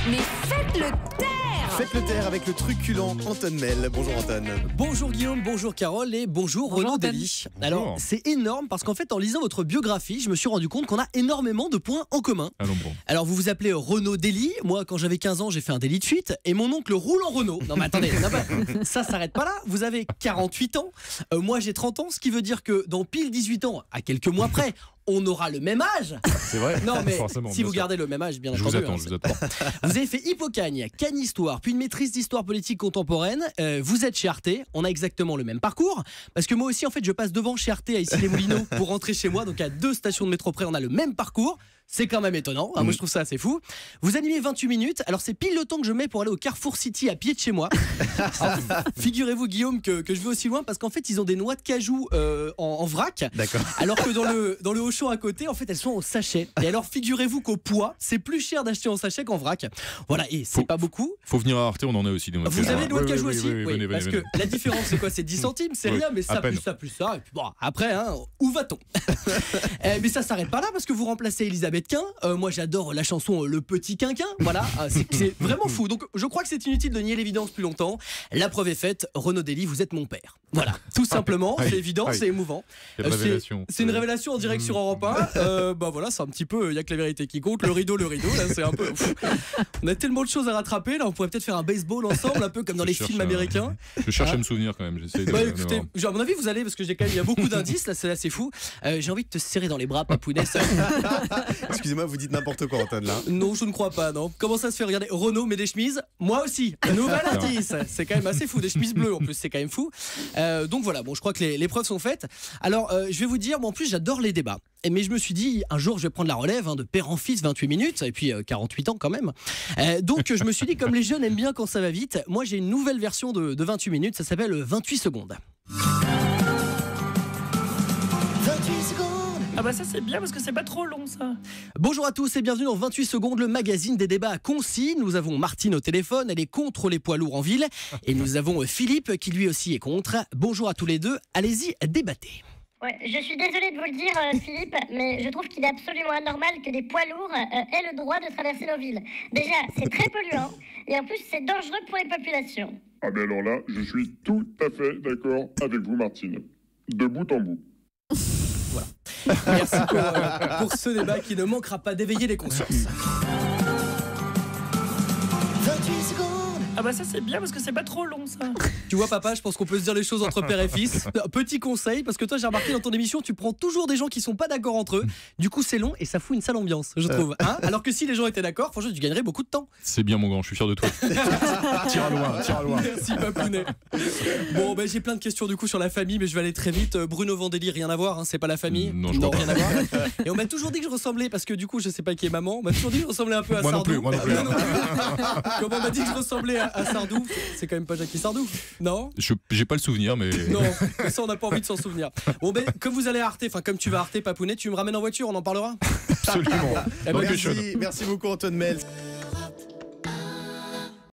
Mais faites-le taire! Faites le taire avec le truculent Anton Mel. Bonjour Anton. Bonjour Guillaume, bonjour Carole et bonjour Renaud Dely. Alors c'est énorme parce qu'en fait en lisant votre biographie, je me suis rendu compte qu'on a énormément de points en commun. Allons bon. Alors vous vous appelez Renaud Dely, moi quand j'avais 15 ans j'ai fait un délit de fuite et mon oncle roule en Renault. Non mais attendez, ça s'arrête pas là, vous avez 48 ans, moi j'ai 30 ans, ce qui veut dire que dans pile 18 ans, à quelques mois près, on aura le même âge. C'est vrai. Non mais forcément, si vous sûr. gardez le même âge, bien Je entendu. vous attends. Vous avez fait Hippocagne, Histoire, puis une maîtrise d'histoire politique contemporaine. Vous êtes chez Arte, on a exactement le même parcours. Parce que moi aussi, en fait, je passe devant chez Arte à Issy-les-Moulineaux pour rentrer chez moi. Donc à 2 stations de métro près, on a le même parcours. C'est quand même étonnant. Moi, je trouve ça assez fou. Vous animez 28 minutes. Alors, c'est pile le temps que je mets pour aller au Carrefour City à pied de chez moi. Alors, figurez-vous, Guillaume, que je vais aussi loin parce qu'en fait, ils ont des noix de cajou en vrac. D'accord. Alors que dans le Auchan à côté, en fait, elles sont au sachet. Et alors, figurez-vous qu'au poids, c'est plus cher d'acheter en sachet qu'en vrac. Voilà, et c'est pas beaucoup. Faut venir à Arte, on en a aussi. Vous avez des noix de cajou aussi? Oui, venez, parce que la différence, c'est quoi? C'est 10 centimes, c'est Oui, rien, mais ça à peine. plus ça plus ça. Et puis bon, après, où va-t-on? Mais ça s'arrête pas là parce que vous remplacez Elisabeth Quint. Moi, j'adore la chanson Le Petit Quinquin. Voilà, c'est vraiment fou. Donc, je crois que c'est inutile de nier l'évidence plus longtemps. La preuve est faite, Renaud Dely, vous êtes mon père. Voilà, tout simplement, c'est évident, c'est émouvant. Quelle révélation. C'est une révélation en direct sur Europe 1. Bah voilà, c'est un petit peu, il y a que la vérité qui compte. Le rideau, là, c'est un peu. On a tellement de choses à rattraper. Là, on pourrait peut-être faire un baseball ensemble, un peu comme dans les films américains. Je cherche à me souvenir quand même. J'essaie de. Bah écoutez, à mon avis, vous allez parce que il y a beaucoup d'indices. Là, c'est assez fou. J'ai envie de te serrer dans les bras, Papounet. Excusez-moi, vous dites n'importe quoi Anton là. Non, je ne crois pas, non. Comment ça se fait? Regardez, Renaud met des chemises, moi aussi. Nouvel indice. C'est quand même assez fou, des chemises bleues en plus, c'est quand même fou. Donc voilà, bon, je crois que les preuves sont faites. Alors, je vais vous dire, moi en plus, j'adore les débats. Mais je me suis dit, un jour, je vais prendre la relève de père en fils, 28 minutes, et puis 48 ans quand même. Donc, je me suis dit, comme les jeunes aiment bien quand ça va vite, moi j'ai une nouvelle version de 28 minutes, ça s'appelle 28 secondes. 28 secondes. Ah bah ça c'est bien parce que c'est pas trop long ça. Bonjour à tous et bienvenue dans 28 secondes, le magazine des débats concis. Nous avons Martine au téléphone, elle est contre les poids lourds en ville. Et nous avons Philippe qui lui aussi est contre. Bonjour à tous les deux, allez-y, débattez. Ouais, je suis désolée de vous le dire, Philippe, mais je trouve qu'il est absolument anormal que des poids lourds aient le droit de traverser nos villes. Déjà, c'est très polluant, et en plus, c'est dangereux pour les populations. Ah ben alors là, je suis tout à fait d'accord avec vous, Martine. De bout en bout. Merci pour ce débat qui ne manquera pas d'éveiller les consciences. 28 secondes. Ah bah ça c'est bien parce que c'est pas trop long ça. Tu vois papa, je pense qu'on peut se dire les choses entre père et fils. Petit conseil, parce que toi j'ai remarqué dans ton émission, tu prends toujours des gens qui sont pas d'accord entre eux. Du coup c'est long et ça fout une sale ambiance, je trouve. Hein, alors que si les gens étaient d'accord, franchement tu gagnerais beaucoup de temps. C'est bien mon grand, je suis fier de toi. Tire à loin. Merci Papounet. Bon ben j'ai plein de questions du coup sur la famille, mais je vais aller très vite. Bruno Vandelli, rien à voir, hein, c'est pas la famille. Non, je crois rien pas. à voir. Et on m'a toujours dit que je ressemblais, parce que du coup je sais pas qui est maman, on m'a toujours dit que je ressemblais un peu à Moi non Sardou. plus, moi non plus. Comme on m'a dit que je ressemblais à Sardou, c'est quand même pas Jackie Sardou, non? J'ai pas le souvenir, mais. Non, ça on n'a pas envie de s'en souvenir. Bon ben comme vous allez à Arte, enfin comme tu vas à Arte Papounet, tu me ramènes en voiture, on en parlera. Absolument. Eh ben, Dans le Merci beaucoup Anton Mel.